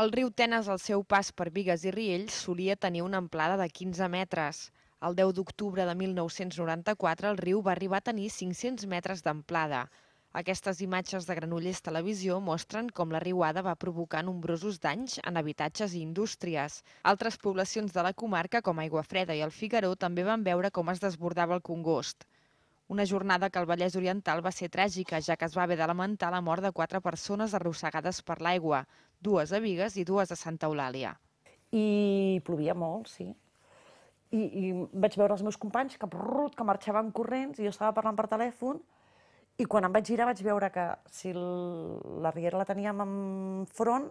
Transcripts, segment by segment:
El riu Tenes, al seu pas per Bigues i Riells, solia tenir una amplada de 15 metres. El 10 d'octubre de 1994, el riu va arribar a tenir 500 metres d'amplada. Aquestes imatges de Granollers Televisió mostren com la riuada va provocar nombrosos danys en habitatges i indústries. Altres poblacions de la comarca, com Aiguafreda i el Figaró, també van veure com es desbordava el Congost. Una jornada que al Vallès Oriental va ser tràgica, ja que es va haver de lamentar la mort de 4 persones arrossegades per l'aigua, 2 a Bigues i 2 a Santa Eulàlia. I plovia molt, sí. I vaig veure els meus companys que marxaven corrents i jo estava parlant per telèfon i quan em vaig girar vaig veure que si la riera la teníem enfront,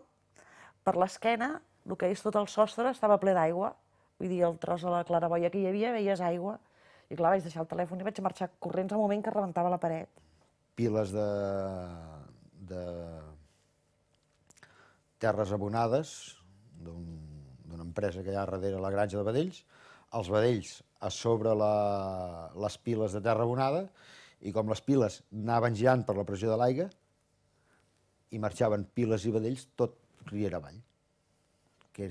per l'esquena, el que és tot el sostre estava ple d'aigua. Vull dir, el tros de la claraboia que hi havia, veies aigua. I clar, vaig deixar el telèfon i vaig marxar corrents al moment que rebentava la paret. Piles de terres abonades d'una empresa que hi ha darrere la granja de vedells, els vedells a sobre les piles de terra abonada, i com les piles anaven girant per la pressió de l'aigua, i marxaven piles i vedells tot riera avall, que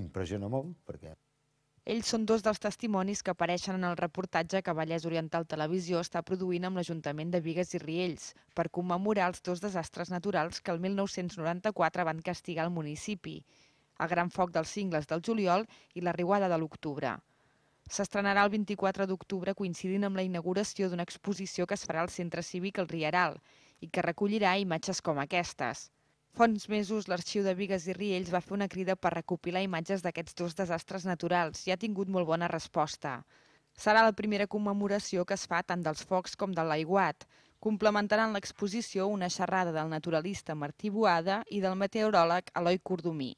impressiona molt, perquè... Ells són dos dels testimonis que apareixen en el reportatge que Vallès Oriental Televisió està produint amb l'Ajuntament de Bigues i Riells per commemorar els dos desastres naturals que el 1994 van castigar el municipi, el gran foc dels cingles del juliol i la riuada de l'octubre. S'estrenarà el 24 d'octubre coincidint amb la inauguració d'una exposició que es farà al Centre Cívic El Rieral i que recollirà imatges com aquestes. Fa uns mesos, l'Arxiu de Bigues i Riells va fer una crida per recopilar imatges d'aquests dos desastres naturals i ha tingut molt bona resposta. Serà la primera commemoració que es fa tant dels focs com de l'aiguat. Complementaran l'exposició una xerrada del naturalista Martí Boada i del meteoròleg Eloi Cordomí.